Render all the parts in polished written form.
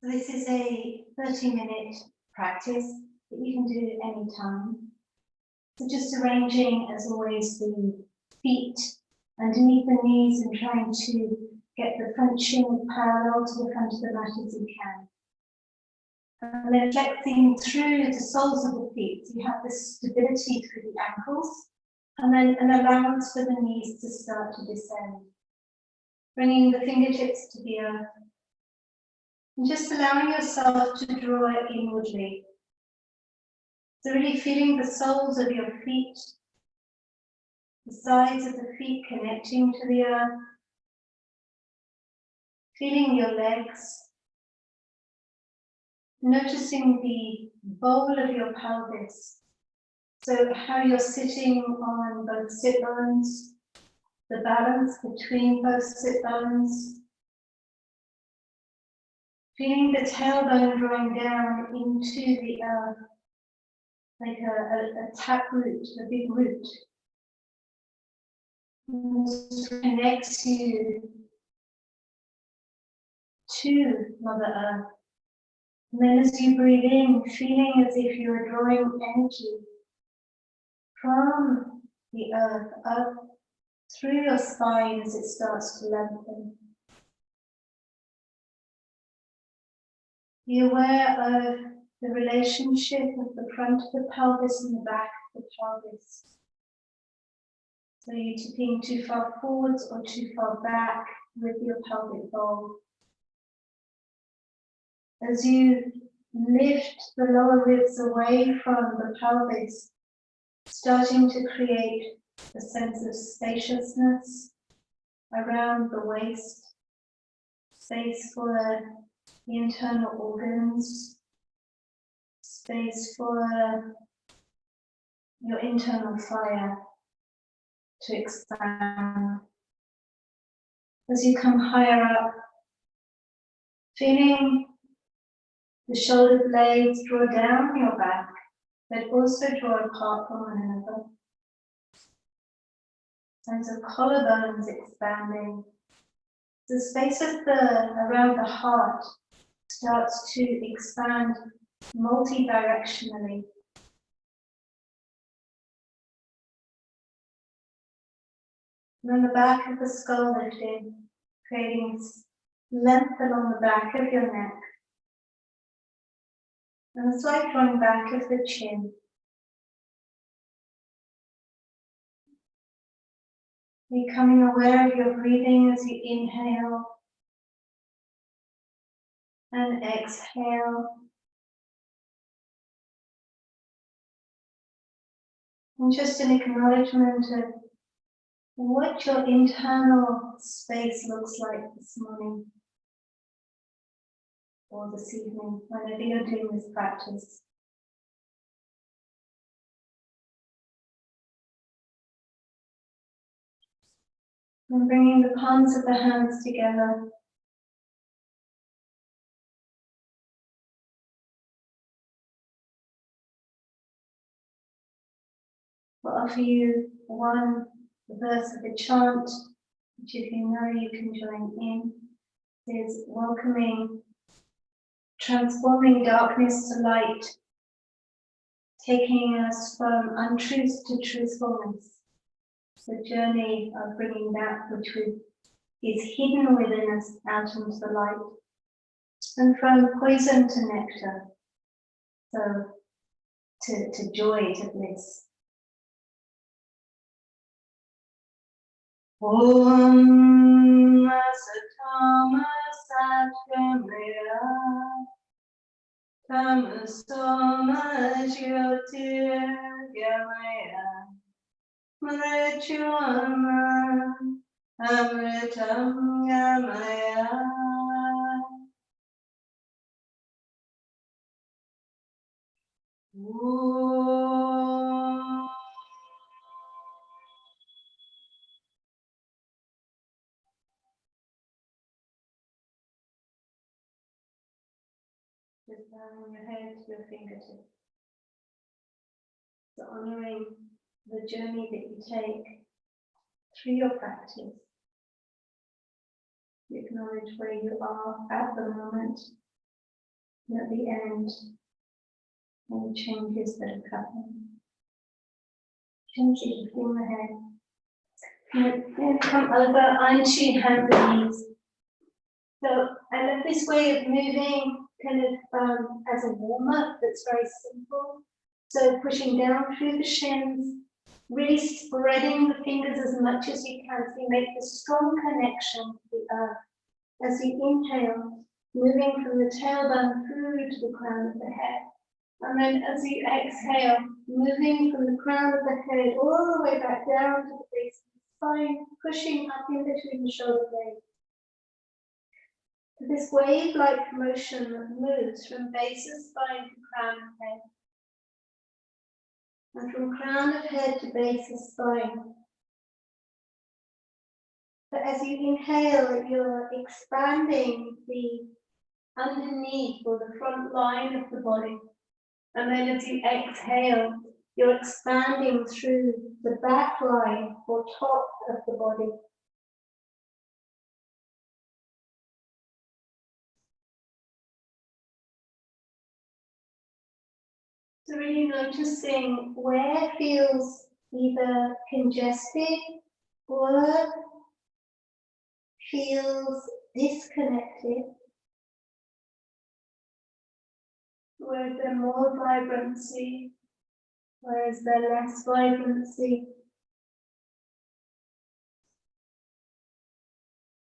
So this is a 30-minute practice that you can do anytime. So just arranging, as always, the feet underneath the knees and trying to get the front shin parallel to the front of the mat as you can. And then flexing through the soles of the feet, so you have this stability through the ankles, and then an allowance for the knees to start to descend. Bringing the fingertips to the earth, and just allowing yourself to draw it inwardly. So really feeling the soles of your feet, the sides of the feet connecting to the earth, feeling your legs, noticing the bowl of your pelvis. So how you're sitting on both sit bones, the balance between both sit bones, feeling the tailbone drawing down into the earth, like a tap root, a big root. This connects you to Mother Earth. And then as you breathe in, feeling as if you're drawing energy from the earth up through your spine as it starts to lengthen. Be aware of the relationship of the front of the pelvis and the back of the pelvis. So you're tipping too far forwards or too far back with your pelvic bowl. As you lift the lower ribs away from the pelvis, starting to create a sense of spaciousness around the waist, space for the internal organs, space for your internal fire to expand. As you come higher up, feeling the shoulder blades draw down your back, but also draw apart from one another. Sense of collarbones expanding. The space of around the heart starts to expand multi-directionally. And then the back of the skull lifting, creating length along the back of your neck. And a slight drawing back of the chin. Becoming aware of your breathing as you inhale and exhale. And just an acknowledgement of what your internal space looks like this morning or this evening, whenever you're doing this practice. And bringing the palms of the hands together. We'll offer you one verse of the chant, which if you know you can join in. It is welcoming, transforming darkness to light, taking us from untruth to truthfulness. The journey of bringing that which is hidden within us out into the light, and from poison to nectar, so to joy, to bliss. Om Asatama Satgamaya Tamasoma Jyotirgamaya Mrityunama Amritam Gamaya. Just bowing your head to your fingertips. So honoring the journey that you take through your practice. You acknowledge where you are at the moment, And at the end, any changes that are happening. Changes in the head. And then come over onto hands and knees. So I love this way of moving kind of as a warm-up that's very simple. So pushing down through the shins, really spreading the fingers as much as you can so you make the strong connection to the earth. As you inhale, moving from the tailbone through to the crown of the head. And then as you exhale, moving from the crown of the head all the way back down to the base of the spine, pushing up in between the shoulder blades. This wave-like motion that moves from base of spine to crown of head. And from crown of head to base of spine. But as you inhale, you're expanding the underneath or the front line of the body. And then as you exhale, you're expanding through the back line or top of the body. So really noticing where feels either congested or feels disconnected. Where is there more vibrancy? Where is there less vibrancy?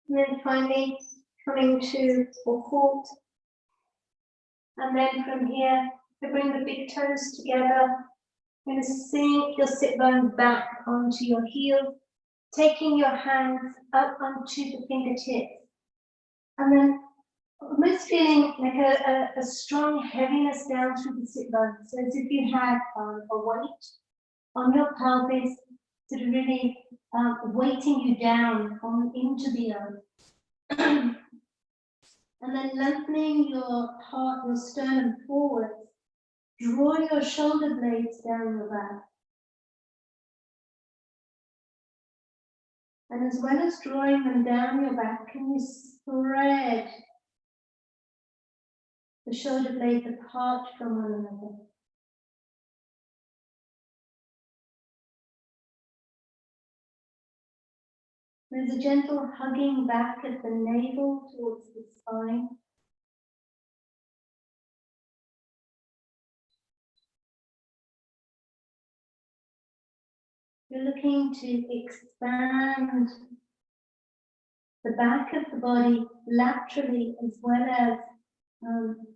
And then finally coming to a halt. And then from here, to bring the big toes together, you're going to sink your sit bones back onto your heels, taking your hands up onto the fingertips, and then almost feeling like a strong heaviness down through the sit bones, so as if you had a weight on your pelvis, sort of really weighting you down into the earth. And then lengthening your heart, your sternum forwards. Draw your shoulder blades down your back. And as well as drawing them down your back, can you spread the shoulder blades apart from one another? There's a gentle hugging back of the navel towards the spine. You're looking to expand the back of the body laterally as well as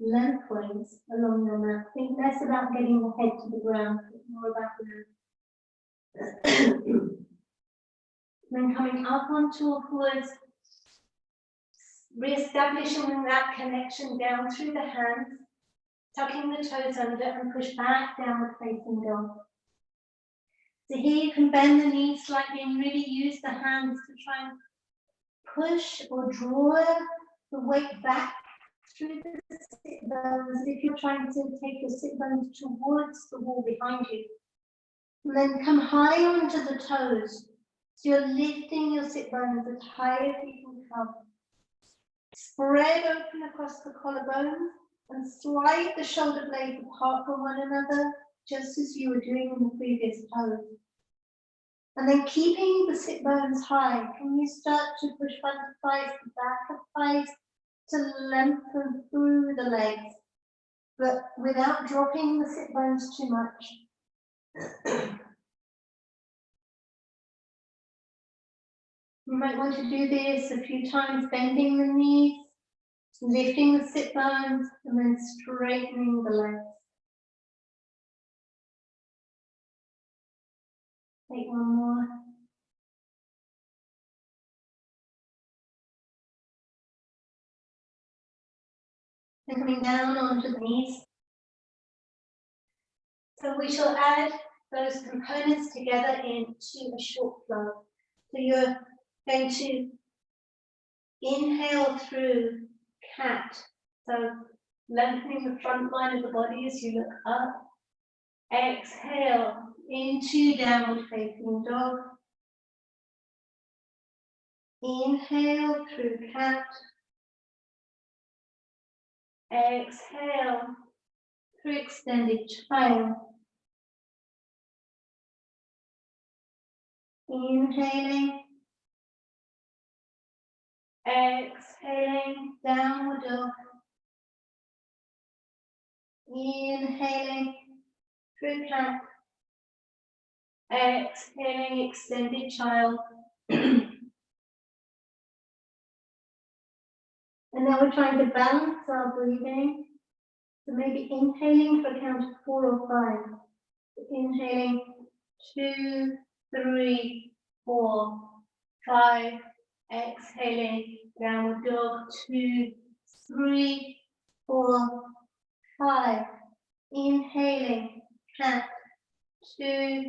lengthways along your mat. Think less about getting the head to the ground, but more about the mat. Then coming up onto a forwards, re-establishing that connection down through the hands, tucking the toes under and push back downward facing dog. So here you can bend the knees slightly and really use the hands to try and push or draw the weight back through the sit bones. If you're trying to take your sit bones towards the wall behind you. And then come high onto the toes. So you're lifting your sit bones as high as you can come. Spread open across the collarbones and slide the shoulder blades apart from one another, just as you were doing in the previous pose. And then keeping the sit bones high, can you start to push front of thighs, the back of thighs to lengthen through the legs, but without dropping the sit bones too much. You might want to do this a few times, bending the knees, lifting the sit bones, and then straightening the legs. Take one more. And coming down onto the knees. So we shall add those components together into a short flow. So you're going to inhale through cat. So lengthening the front line of the body as you look up. Exhale into downward facing dog. Inhale through cat. Exhale through extended child. Inhaling. Exhaling, downward dog. Inhaling through cat. Exhaling, extended child. And now we're trying to balance our breathing. So maybe inhaling for a count of 4 or 5. Inhaling 2, 3, 4, 5. Exhaling, downward dog. 2, 3, 4, 5. Inhaling, cat. 2,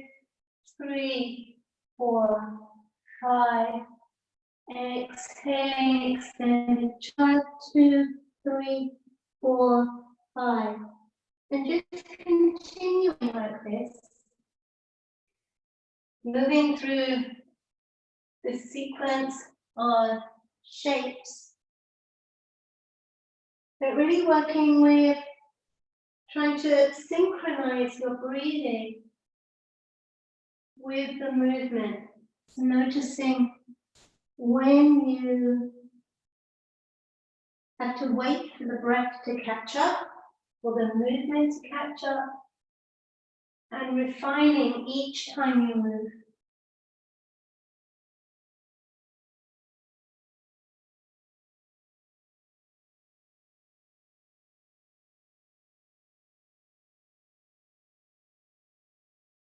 3, 4, 5. Exhaling, extended child. 2, 3, 4, 5. And just continuing like this, moving through the sequence of shapes, but really working with trying to synchronize your breathing with the movement. So noticing when you have to wait for the breath to catch up, or the movement to catch up, and refining each time you move.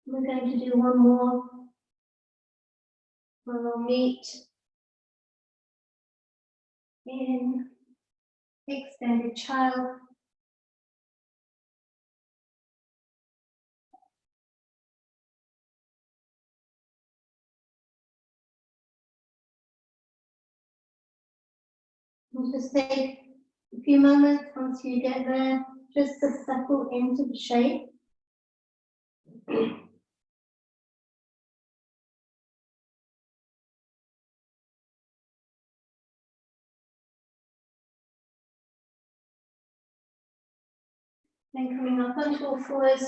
We're going to do one more. We'll meet in extended child. And just take a few moments once you get there, just to settle into the shape. Then coming up onto all fours,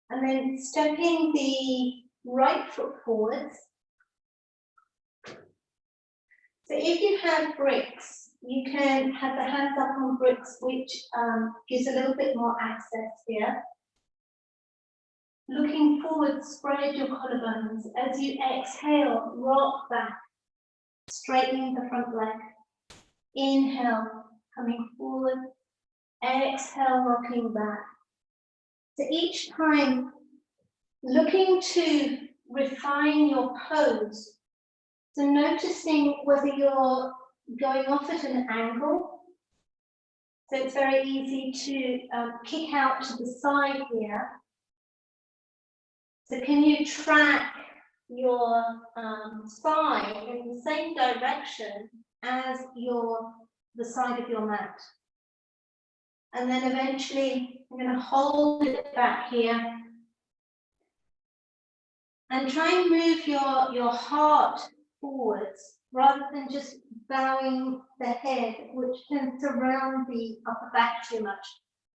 and then stepping the right foot forwards. So if you have bricks, you can have the hands up on bricks, which gives a little bit more access here. Looking forward, spread your collarbones. As you exhale, rock back, straightening the front leg. Inhale, coming forward. Exhale, rocking back. So each time, looking to refine your pose. So noticing whether you're going off at an angle. So it's very easy to kick out to the side here. So can you track your thigh in the same direction as the side of your mat? And then eventually I'm going to hold it back here. And try and move your heart forwards rather than just bowing the head, which tends to round the upper back too much.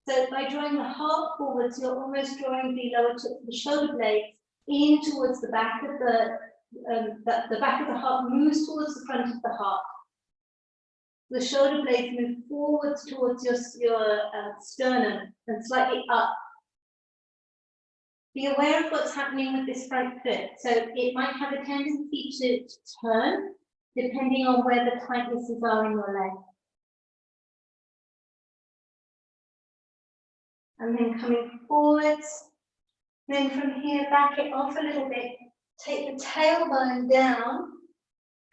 So by drawing the heart forwards, you're almost drawing the lower tip of the shoulder blades in towards the back of the back of the heart moves towards the front of the heart. The shoulder blades move forwards towards your sternum and slightly up. Be aware of what's happening with this front foot. So it might have a tendency to turn depending on where the tightnesses are in your leg. And then coming forwards. Then from here, back it off a little bit. Take the tailbone down,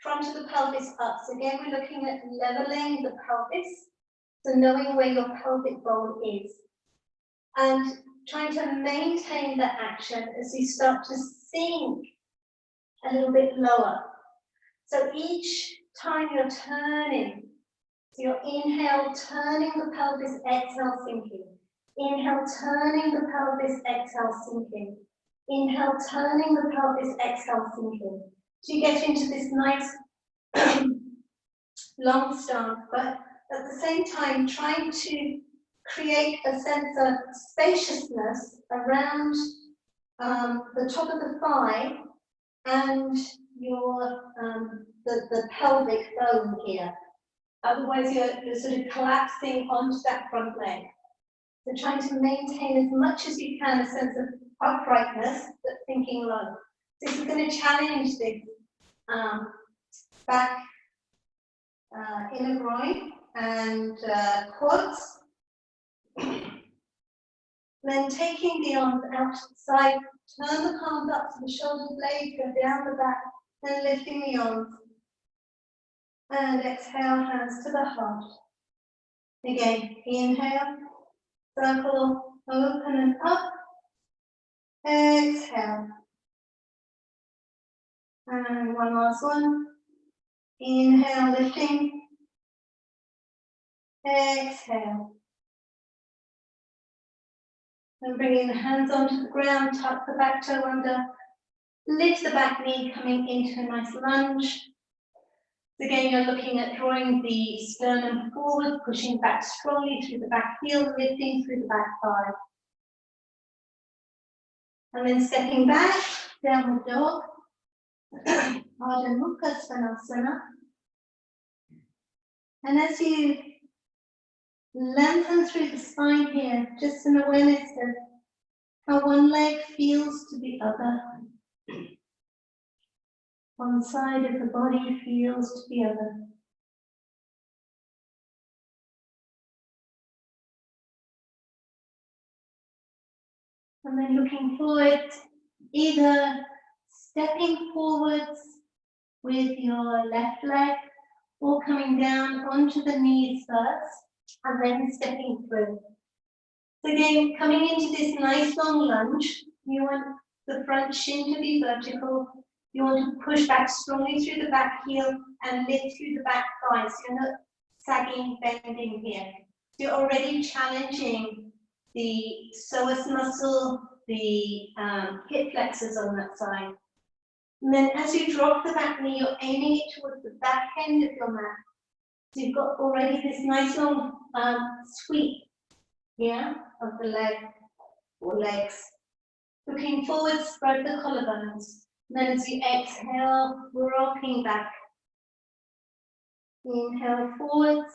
front of the pelvis up. So again, we're looking at leveling the pelvis. So knowing where your pelvic bowl is. And trying to maintain that action as you start to sink a little bit lower. So each time you're turning, so you're inhale, turning the pelvis, exhale, sinking. Inhale, turning the pelvis, exhale, sinking. Inhale, turning the pelvis, exhale, sinking. So you get into this nice long stance, but at the same time trying to create a sense of spaciousness around the top of the thigh and your the pelvic bone here. Otherwise, you're sort of collapsing onto that front leg. So trying to maintain as much as you can a sense of uprightness, but thinking low. So if you're going to challenge this back inner groin and quads, then taking the arms out to the side, turn the palms up to the shoulder blade, go down the back, and lifting the arms. And exhale, hands to the heart. Again, inhale, circle, open and up. Exhale. And one last one. Inhale, lifting. Exhale. And bringing the hands onto the ground, tuck the back toe under. Lift the back knee, coming into a nice lunge. Again, you're looking at drawing the sternum forward, pushing back strongly through the back heel, lifting through the back thigh. And then stepping back, downward dog, Ardha Mukha Svanasana. And as you lengthen through the spine here, just an awareness of how one leg feels to the other. One side of the body feels to the other. And then looking forward, either stepping forwards with your left leg or coming down onto the knees first and then stepping through. So again, coming into this nice long lunge, you want the front shin to be vertical. You want to push back strongly through the back heel and lift through the back thighs. So you're not sagging, bending here. So you're already challenging the psoas muscle, the hip flexors on that side. And then as you drop the back knee, you're aiming it towards the back end of your mat. So you've got already this nice long sweep, yeah, of the leg or legs. Looking forward, spread the collarbones. Then as you exhale, rocking back. Inhale forwards.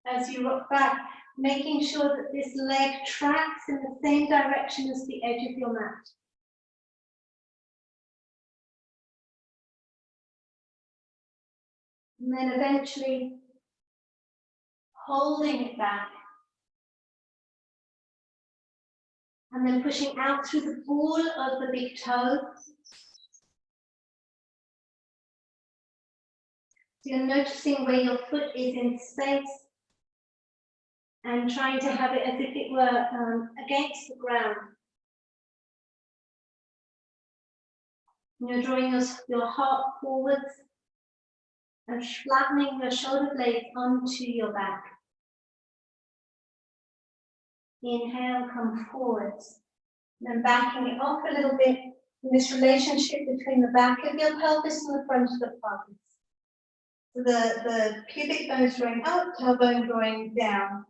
As you rock back, making sure that this leg tracks in the same direction as the edge of your mat. And then eventually holding it back. And then pushing out through the ball of the big toe. So you're noticing where your foot is in space and trying to have it as if it were against the ground. And you're drawing your heart forwards and flattening your shoulder blades onto your back. Inhale, come forwards. Then backing it off a little bit in this relationship between the back of your pelvis and the front of the pelvis. So the pubic bone is drawing up, tailbone drawing down.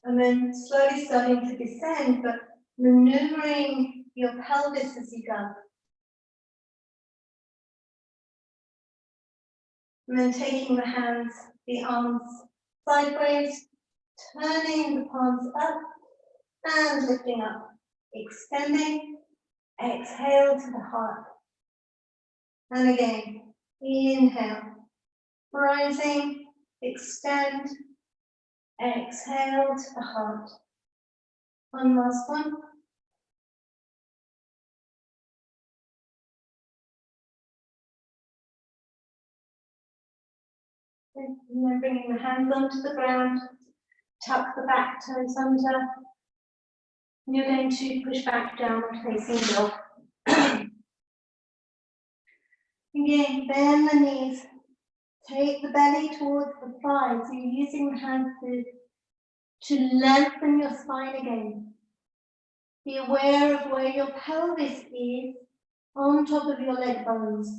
And then slowly starting to descend, but maneuvering your pelvis as you go. And then taking the hands, the arms sideways, turning the palms up and lifting up, extending, exhale to the heart. And again, inhale, rising, extend, exhale to the heart. One last one. And then bringing the hands onto the ground, tuck the back toes under. And you're going to push back downward facing dog. Again, bend the knees. Take the belly towards the thighs. So you're using the hands to lengthen your spine again. Be aware of where your pelvis is on top of your leg bones.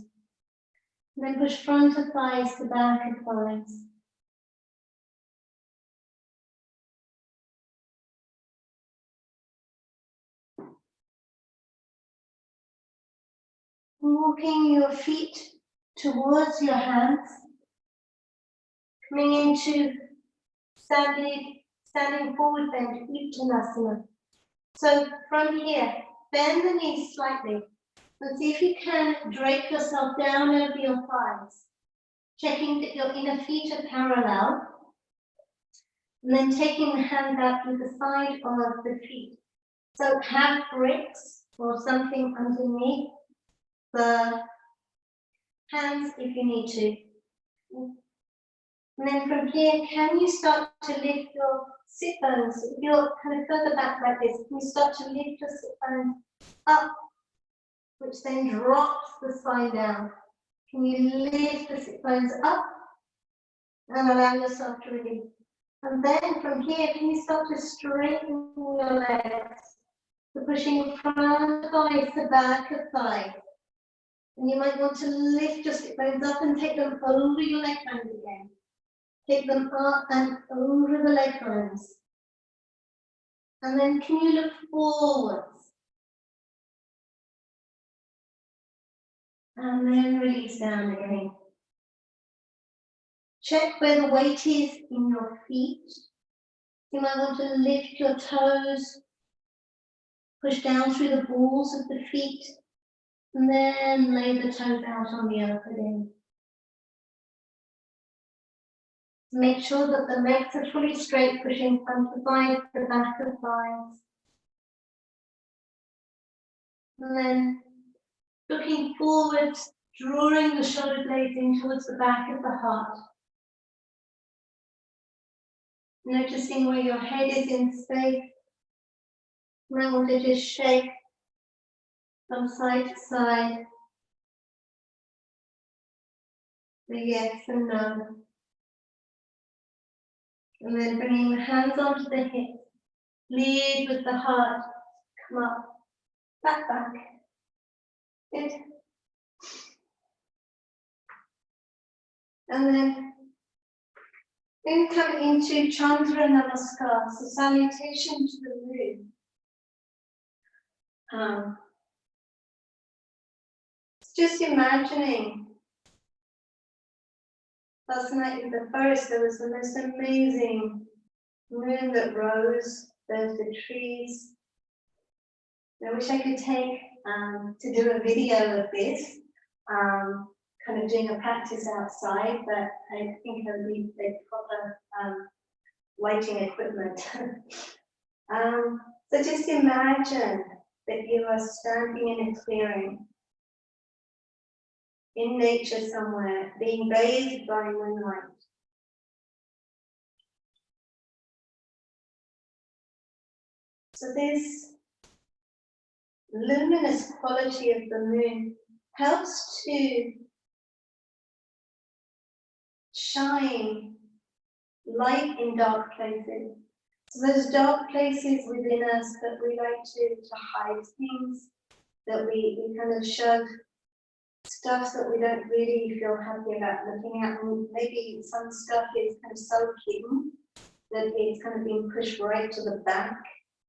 And then push front of thighs to back of thighs. Walking your feet towards your hands, coming into standing forward bend, Uttanasana. So from here, bend the knees slightly and see if you can drape yourself down over your thighs, checking that your inner feet are parallel, and then taking the hands out to the side of the feet. So have bricks or something underneath the hands if you need to. And then from here, can you start to lift your sit bones? If you're kind of further back like this, can you start to lift your sit bones up, which then drops the spine down? Can you lift the sit bones up and allow yourself to release? And then from here, can you start to straighten your legs? So pushing front thighs to back of thighs. And you might want to lift your sit bones up and take them over your leg bones again. Take them up and over the leg bones. And then can you look forwards? And then release down again. Check where the weight is in your feet. You might want to lift your toes, push down through the balls of the feet, and then lay the toes out on the opening. Make sure that the legs are fully straight, pushing front of thighs to the back of thighs. And then looking forwards, drawing the shoulder blades in towards the back of the heart. Noticing where your head is in space. And I want to just shake from side to side. The yes and no. And then bringing the hands onto the hips. Lead with the heart. Come up. Back, back. Good. And then come into Chandra Namaskar, so salutation to the moon. Just imagining last night in the forest, there was the most amazing moon that rose. There's the trees. I wish I could take to do a video of this, kind of doing a practice outside, but I think I need the proper lighting equipment. So just imagine that you are standing in a clearing, in nature somewhere, being bathed by moonlight. So this luminous quality of the moon helps to shine light in dark places. So those dark places within us that we like to hide things, that we kind of shove stuff that we don't really feel happy about looking at, and maybe some stuff is kind of so hidden that it's kind of being pushed right to the back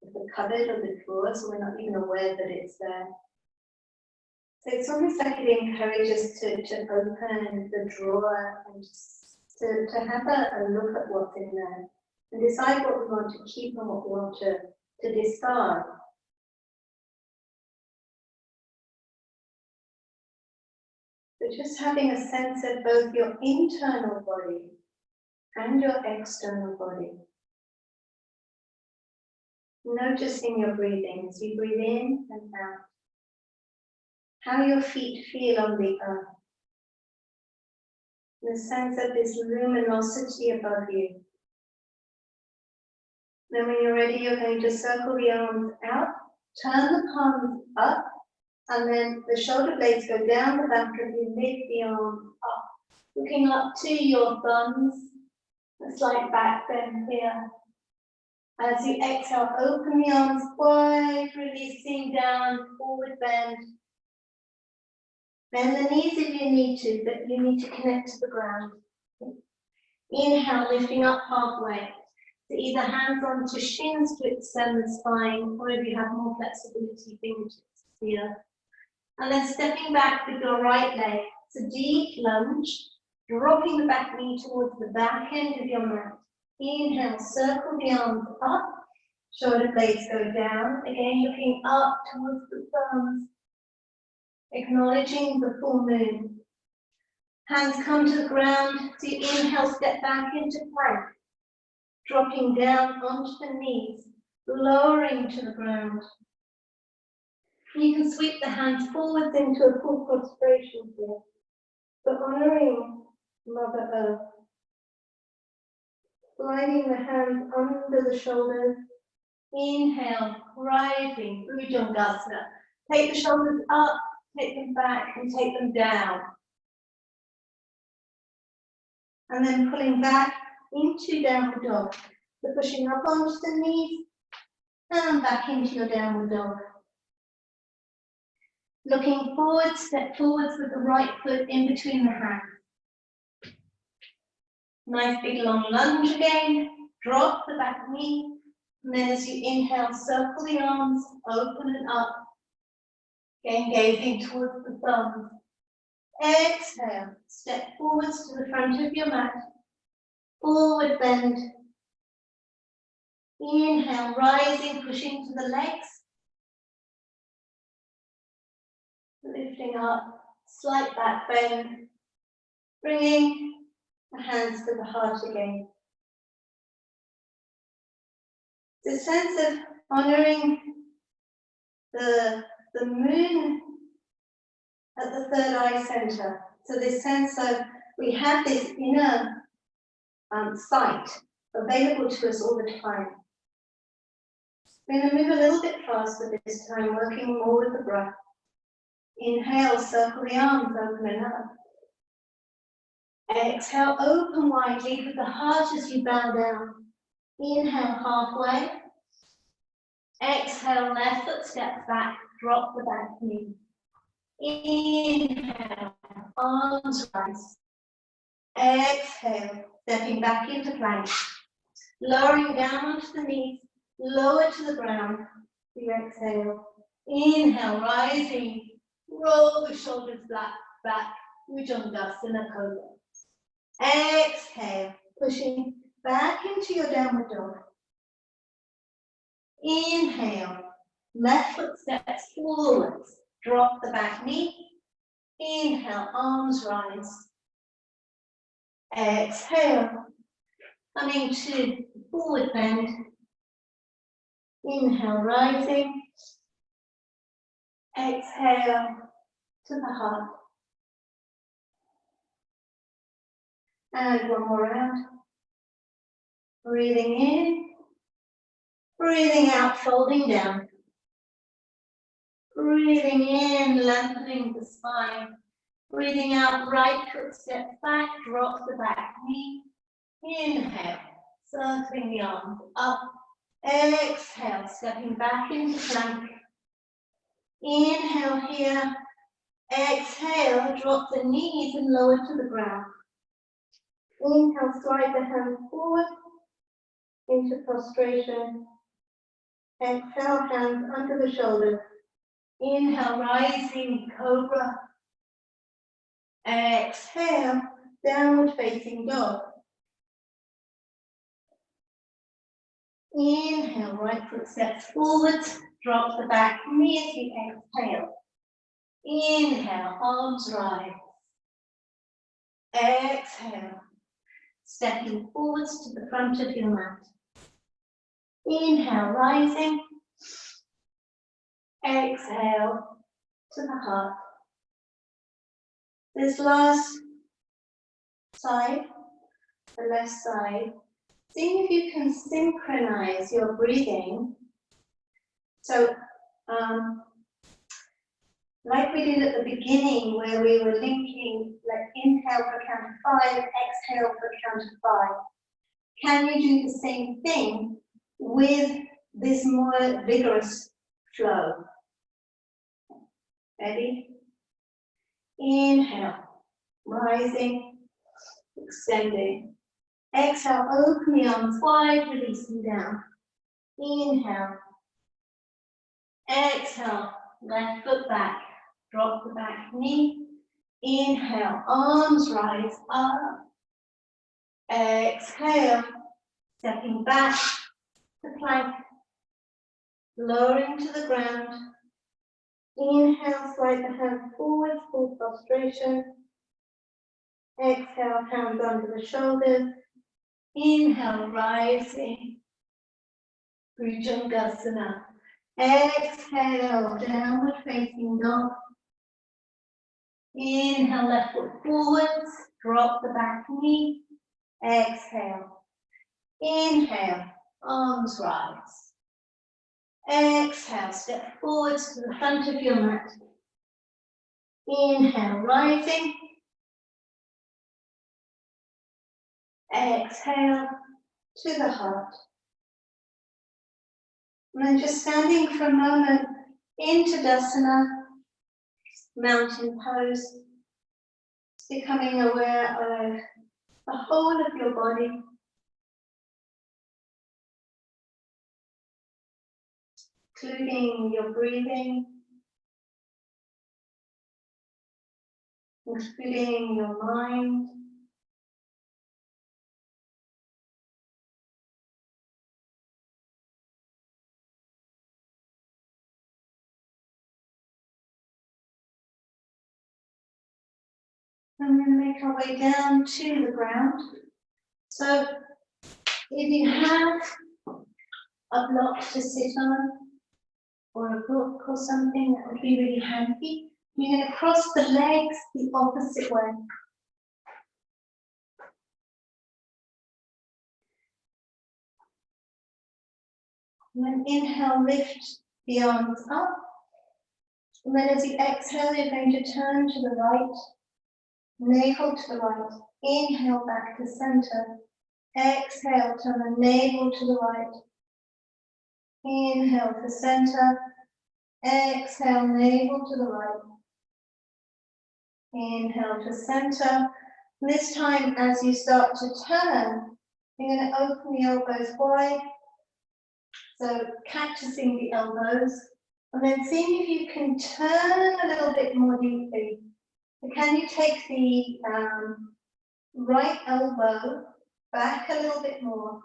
of the cupboard or the drawer, so we're not even aware that it's there. So it's almost like it encourages to open the drawer and just to have a look at what's in there and decide what we want to keep and what we want to discard. So just having a sense of both your internal body and your external body. Noticing your breathing as you breathe in and out. How your feet feel on the earth. The sense of this luminosity above you. Then when you're ready, you're going to circle the arms out, turn the palms up, and then the shoulder blades go down the back as you lift the arms up, looking up to your thumbs, a slight back bend here. As you exhale, open the arms wide, releasing down, forward bend. Bend the knees if you need to, but you need to connect to the ground. Inhale, lifting up halfway. So either hands onto shins to extend the spine, or if you have more flexibility, fingertips to the earth. And then stepping back with your right leg. It's a deep lunge, dropping the back knee towards the back end of your mat. Inhale, circle the arms up, shoulder blades go down. Again, looking up towards the thumbs, acknowledging the full moon. Hands come to the ground, so you inhale, step back into plank, dropping down onto the knees, lowering to the ground. You can sweep the hands forwards into a full prostration here, but honoring Mother Earth. Sliding the hands under the shoulders. Inhale, rising, Bhujangasana. Take the shoulders up, take them back, and take them down. And then pulling back into downward dog. So pushing up onto the knees and back into your downward dog. Looking forward, step forwards with the right foot in between the hands. Nice big long lunge again. Drop the back knee. And then as you inhale, circle the arms, open and up. Again, gazing towards the thumbs. Exhale, step forwards to the front of your mat. Forward bend. Inhale, rising, pushing to the legs. Lifting up, slight back bend. Bringing the hands to the heart again. The sense of honoring the moon at the third eye center. So this sense of we have this inner sight available to us all the time. We're going to move a little bit faster this time, working more with the breath. Inhale, circle the arms, open and up. Exhale, open wide, lead with the heart as you bow down. Inhale, halfway. Exhale, left foot steps back, drop the back knee. Inhale, arms rise. Exhale, stepping back into plank. Lowering down onto the knees, lower to the ground. You exhale. Inhale, rising. Roll the shoulders back. Bhujangasana Cobra. Exhale, pushing back into your downward dog. Inhale, left foot steps forwards. Drop the back knee. Inhale, arms rise. Exhale, coming to forward bend. Inhale, rising. Exhale to the heart. And one more round. Breathing in. Breathing out, folding down. Breathing in, lengthening the spine. Breathing out, right foot steps back, drop the back knee. Inhale, circling the arms up. Exhale, stepping back into plank. Inhale here. Exhale, drop the knees and lower to the ground. Inhale, slide the hands forward into prostration. Exhale, hands under the shoulders. Inhale, rising cobra. Exhale, downward facing dog. Inhale, right foot steps forward, drop the back knee as you exhale. Inhale, arms rise. Exhale, stepping forwards to the front of your mat. Inhale, rising. Exhale to the heart. This last side, the left side, seeing if you can synchronize your breathing. So, like we did at the beginning, where we were linking, like inhale for count of 5, exhale for count of 5. Can you do the same thing with this more vigorous flow? Ready? Inhale, rising, extending. Exhale, open the arms wide, releasing down. Inhale. Exhale, left foot back. drop the back knee. Inhale, arms rise up. Exhale, stepping back to plank, lowering to the ground. Inhale, slide the hands forward, full prostration. Exhale, hands under the shoulders. Inhale, rising, Bhujangasana. Exhale, downward facing dog. Inhale, left foot forwards, drop the back knee. Exhale. Inhale, arms rise. Exhale, step forwards to the front of your mat. Inhale, rising. Exhale to the heart. And then just standing for a moment into Tadasana, mountain pose, becoming aware of the whole of your body. Including your breathing, including your mind. And then make our way down to the ground. So if you have a block to sit on, or a book or something, that would be really handy. You're going to cross the legs the opposite way. And then inhale, lift the arms up. And then as you exhale, you're going to turn to the right, navel to the right. Inhale back to center. Exhale, turn the navel to the right. Inhale to center. Exhale, navel to the right. Inhale to center. This time, as you start to turn, you're going to open the elbows wide. So cactusing the elbows. And then seeing if you can turn a little bit more deeply. So can you take the right elbow back a little bit more?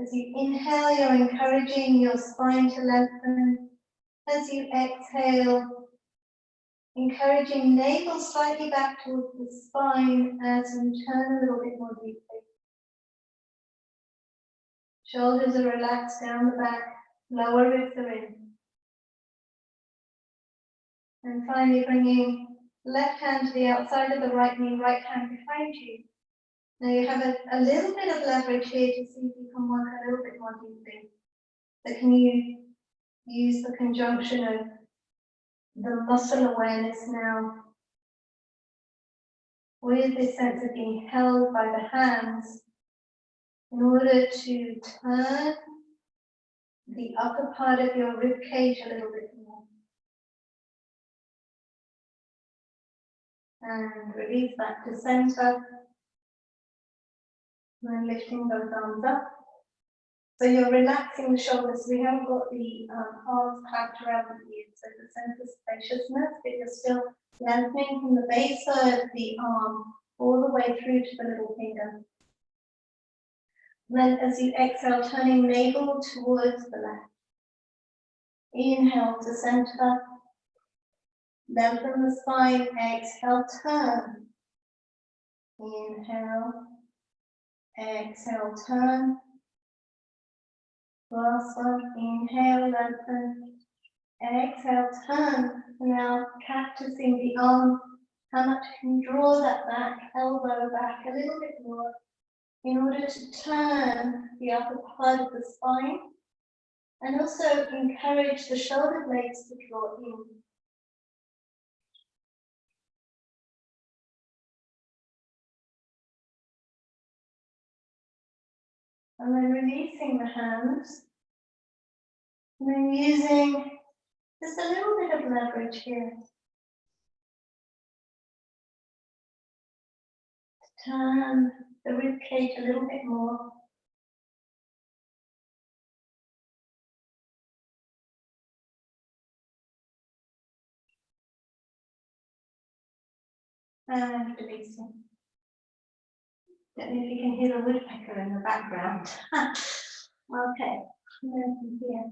As you inhale, you're encouraging your spine to lengthen. As you exhale, encouraging navel slightly back towards the spine as you turn a little bit more deeply. Shoulders are relaxed down the back, lower ribs are in. And finally bringing left hand to the outside of the right knee, right hand behind you. Now you have a little bit of leverage here to see if you can work a little bit more deeply. So can you use the conjunction of the muscle awareness now with this sense of being held by the hands in order to turn the upper part of your rib cage a little bit more. And release back to center. And then lifting those arms up. So you're relaxing the shoulders. We haven't got the arms clamped around the ears, so the sense of spaciousness, but you're still lengthening from the base of the arm all the way through to the little finger. And then as you exhale, turning navel towards the left. Inhale to center. Lengthen the spine. Exhale, turn. Inhale. Exhale, turn. Last one, inhale, lengthen. Exhale, turn. Now cactusing the arm. How much can you draw that back, elbow back a little bit more in order to turn the upper part of the spine and also encourage the shoulder blades to draw in. And then releasing the hands. And then using just a little bit of leverage here. Turn the rib cage a little bit more. And releasing. Don't know if you can hear the woodpecker in the background. Okay, and then from here.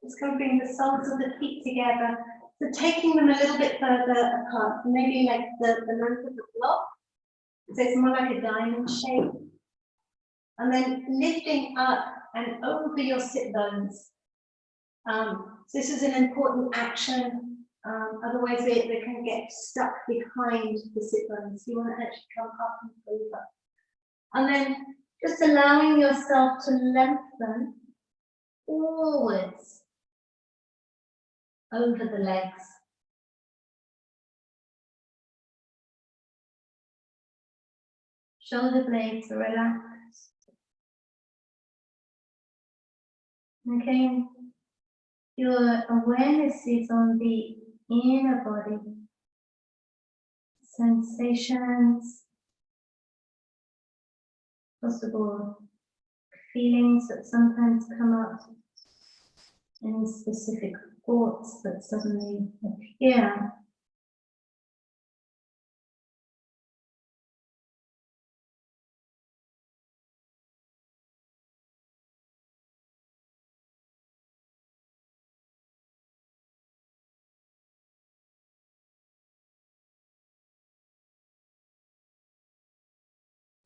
Just going to bring the soles of the feet together. So taking them a little bit further apart, maybe like the length of the block. So it's more like a diamond shape. And then lifting up and over your sit bones. So this is an important action. Otherwise they can get stuck behind the sit bones. You want to actually come up and over. And then just allowing yourself to lengthen forwards over the legs. Shoulder blades are relaxed. Okay. Your awareness is on the inner body. Sensations, possible feelings that sometimes come up, any specific thoughts that suddenly appear.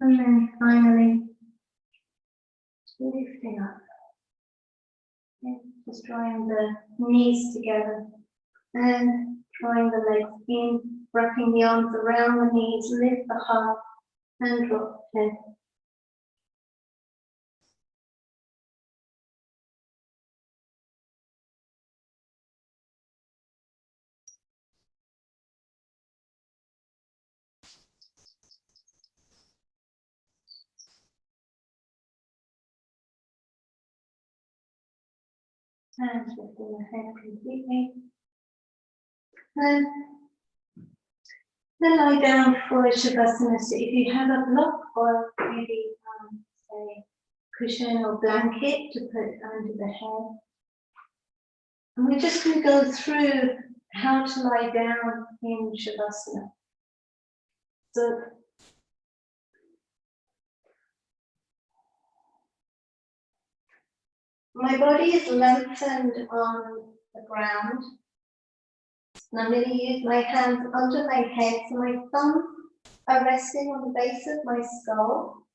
And then finally, lifting up. Okay, just drawing the knees together and drawing the legs in, wrapping the arms around the knees, lift the heart and drop the head. And lifting the head completely. And then lie down for a Shavasana. So if you have a block or maybe say cushion or blanket to put under the head. And we're just going to go through how to lie down in Shavasana. So my body is lengthened on the ground. And I'm going to use my hands under my head, so my thumbs are resting on the base of my skull.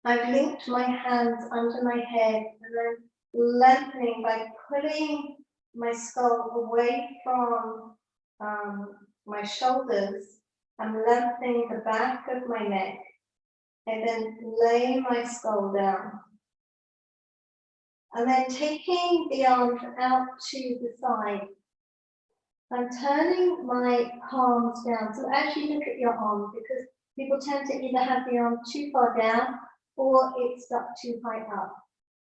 I've linked my hands under my head and then lengthening by pulling my skull away from my shoulders. I'm lengthening the back of my neck and then laying my skull down. And then taking the arms out to the side. I'm turning my palms down. So as you look at your arm, because people tend to either have the arm too far down or it's stuck too high up.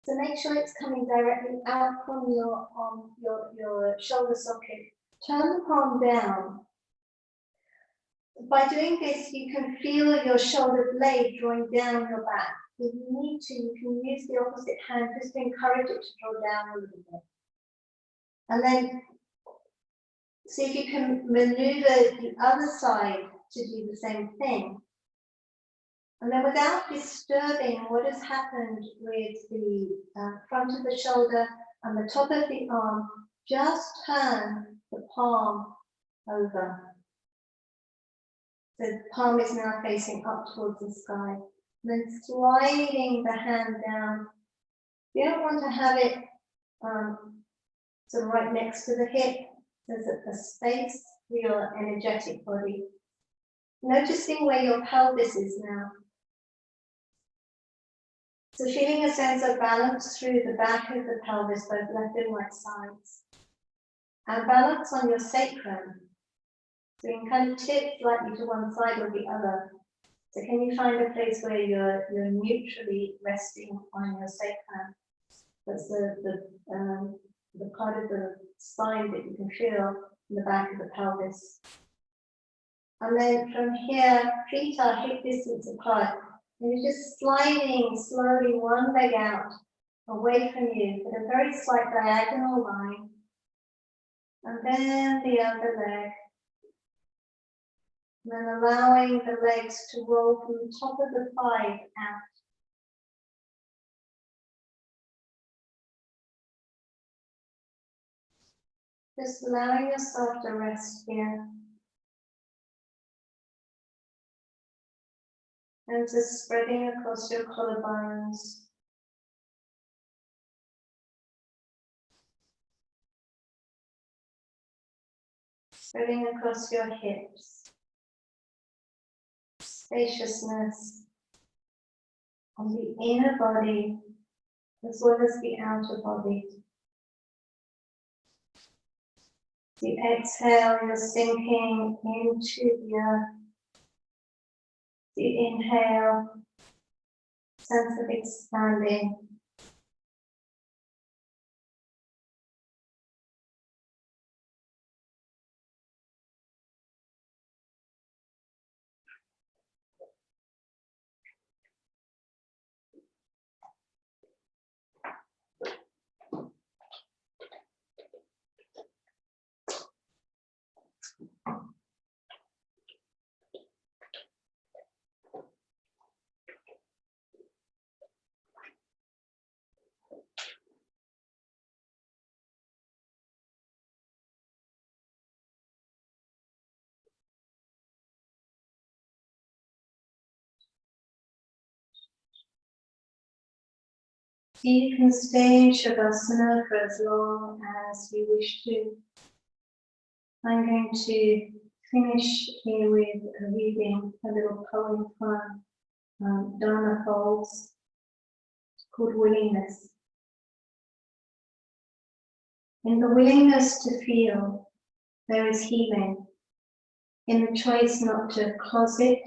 So make sure it's coming directly out from your shoulder socket. Turn the palm down. By doing this, you can feel your shoulder blade drawing down your back. If you need to, you can use the opposite hand just to encourage it to draw down a little bit. And then see if you can maneuver the other side to do the same thing. And then without disturbing what has happened with the front of the shoulder and the top of the arm, just turn the palm over. The palm is now facing up towards the sky. And then sliding the hand down. You don't want to have it sort of right next to the hip. There's a space for your energetic body. Noticing where your pelvis is now. So feeling a sense of balance through the back of the pelvis, both left and right sides. And balance on your sacrum. So you can kind of tip slightly to one side or the other. So can you find a place where you're neutrally resting on your sacrum? That's the part of the spine that you can feel in the back of the pelvis. And then from here, feet are hip distance apart. And you're just sliding slowly one leg out away from you with a very slight diagonal line. And then the other leg. And then allowing the legs to roll from the top of the thigh out. Just allowing yourself to rest here. And just spreading across your collarbones. Spreading across your hips. Spaciousness on the inner body as well as the outer body. As you exhale, you're sinking into the earth. As you inhale, sense of expanding. You can stay in Shavasana for as long as you wish to. I'm going to finish here with reading a little poem from Dharma Folds called Willingness. In the willingness to feel, there is healing. In the choice not to closet,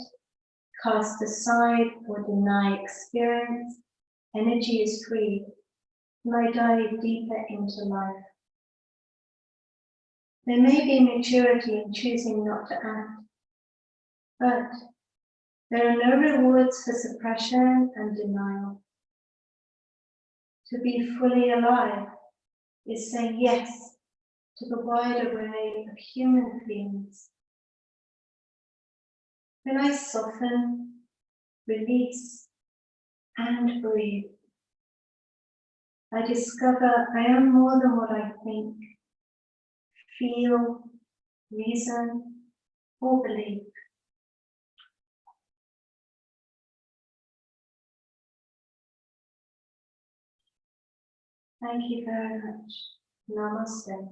cast aside, or deny experience, energy is free, and I dive deeper into life. There may be maturity in choosing not to act, but there are no rewards for suppression and denial. To be fully alive is saying yes to the wide array of human feelings. When I soften, release, and breathe, I discover I am more than what I think, feel, reason, or believe. Thank you very much. Namaste.